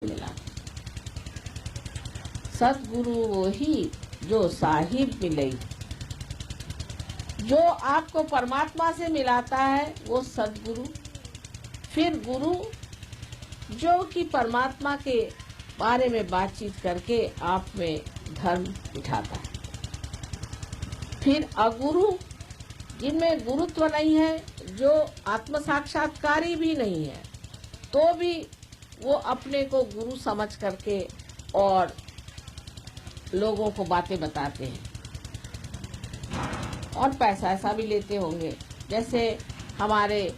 मिला। सतगुरु वही जो साहिब मिले। जो आपको परमात्मा से मिलाता है वो सतगुरु। फिर गुरु जो कि परमात्मा के बारे में बातचीत करके आप में धर्म बिठाता है। फिर अगुरु जिनमें गुरुत्व नहीं है, जो आत्म साक्षात्कारी भी नहीं है, तो भी वो अपने को गुरु समझ करके और लोगों को बातें बताते हैं और पैसा ऐसा भी लेते होंगे। जैसे हमारे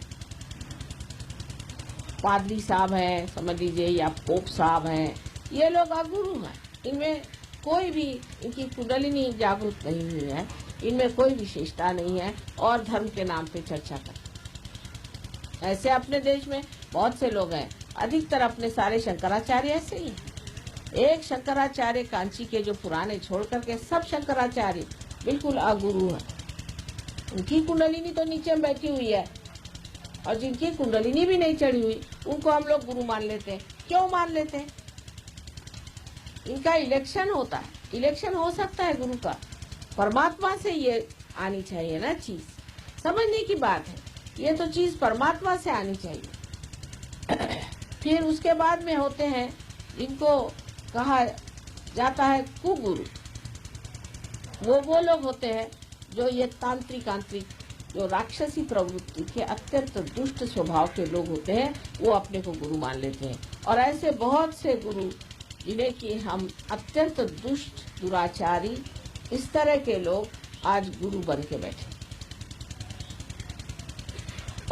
पादरी साहब हैं, समझ लीजिए, या पोप साहब हैं, ये लोग अगुरु हैं। इनमें कोई भी इनकी कुंडलिनी जागृत नहीं हुई है, इनमें कोई विशेषता नहीं है और धर्म के नाम पे चर्चा करते। ऐसे अपने देश में बहुत से लोग हैं, अधिकतर अपने सारे शंकराचार्य ऐसे ही हैं। एक शंकराचार्य कांची के जो पुराने छोड़ करके सब शंकराचार्य बिल्कुल अगुरु हैं। उनकी कुंडलिनी तो नीचे में बैठी हुई है और जिनकी कुंडलिनी भी नहीं चढ़ी हुई उनको हम लोग गुरु मान लेते हैं। क्यों मान लेते हैं? इनका इलेक्शन होता है, इलेक्शन हो सकता है गुरु का। परमात्मा से ये आनी चाहिए ना चीज, समझने की बात है। ये तो चीज परमात्मा से आनी चाहिए। फिर उसके बाद में होते हैं जिनको कहा जाता है कुगुरु। वो लोग होते हैं जो ये तांत्रिक जो राक्षसी प्रवृत्ति के अत्यंत दुष्ट स्वभाव के लोग होते हैं, वो अपने को गुरु मान लेते हैं। और ऐसे बहुत से गुरु जिन्हें कि हम अत्यंत दुष्ट दुराचारी, इस तरह के लोग आज गुरु बन के बैठे।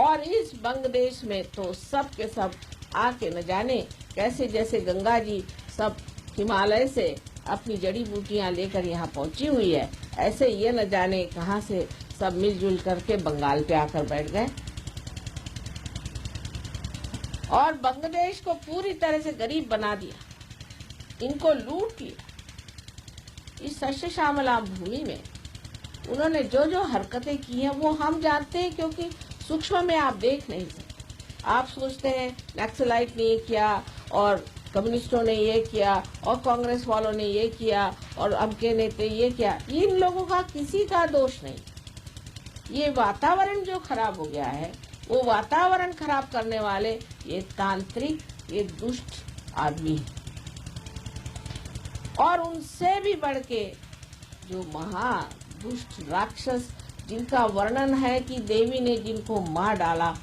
और इस बंग देश में तो सब के सब आके न जाने कैसे, जैसे गंगा जी सब हिमालय से अपनी जड़ी बूटियां लेकर यहाँ पहुंची हुई है, ऐसे ये न जाने कहां से सब मिलजुल करके बंगाल पे आकर बैठ गए और बांग्लादेश को पूरी तरह से गरीब बना दिया, इनको लूट लिया। इस सस्य श्यामला भूमि में उन्होंने जो जो हरकतें की हैं वो हम जानते हैं, क्योंकि सूक्ष्म में आप देख नहीं सकते। आप सोचते हैं नक्सलाइट ने ये किया और कम्युनिस्टों ने ये किया और कांग्रेस वालों ने ये किया और अमके नेता ये किया। इन लोगों का किसी का दोष नहीं। ये वातावरण जो खराब हो गया है, वो वातावरण खराब करने वाले ये तांत्रिक, ये दुष्ट आदमी है। और उनसे भी बढ़ के जो महा दुष्ट राक्षस जिनका वर्णन है कि देवी ने जिनको मार डाला,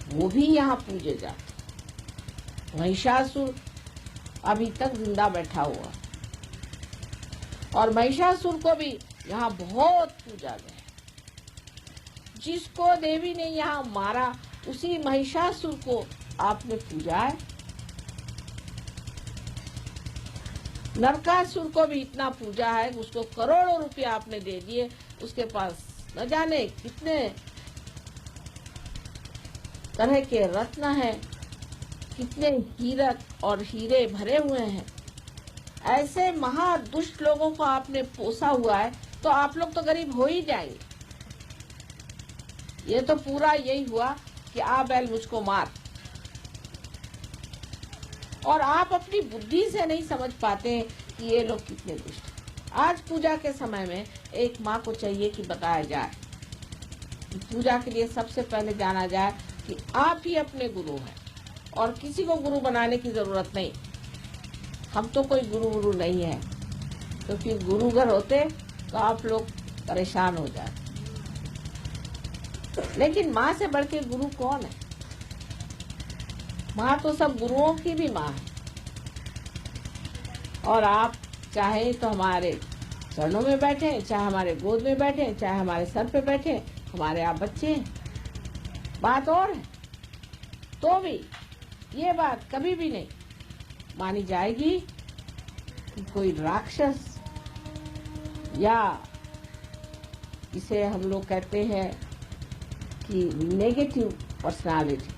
वो भी यहाँ पूजे जाते। महिषासुर अभी तक जिंदा बैठा हुआ और महिषासुर को भी यहाँ बहुत पूजा गया। जिसको देवी ने यहाँ मारा उसी महिषासुर को आपने पूजा है। नरकासुर को भी इतना पूजा है, उसको करोड़ों रुपया आपने दे दिए। उसके पास न जाने कितने तरह के रत्न हैं, कितने हीरक और हीरे भरे हुए हैं। ऐसे महादुष्ट लोगों को आपने पोसा हुआ है, तो आप लोग तो गरीब हो ही जाएंगे। ये तो पूरा यही हुआ कि आ बैल मुझको मार। और आप अपनी बुद्धि से नहीं समझ पाते कि ये लोग कितने दुष्ट हैं। आज पूजा के समय में एक माँ को चाहिए कि बताया जाए, पूजा के लिए सबसे पहले जाना जाए कि आप ही अपने गुरु हैं और किसी को गुरु बनाने की जरूरत नहीं। हम तो कोई गुरु नहीं है, तो फिर गुरु अगर होते तो आप लोग परेशान हो जाते। लेकिन माँ से बढ़ के गुरु कौन है? माँ तो सब गुरुओं की भी माँ है। और आप चाहे तो हमारे चरणों में बैठे, चाहे हमारे गोद में बैठे, चाहे हमारे सर पे बैठे, हमारे आप बच्चे हैं। बात और है, तो भी ये बात कभी भी नहीं मानी जाएगी कि कोई राक्षस या इसे हम लोग कहते हैं कि नेगेटिव पर्सनालिटी,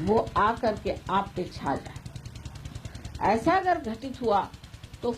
वो आकर के आप पे छा जाए। ऐसा अगर घटित हुआ तो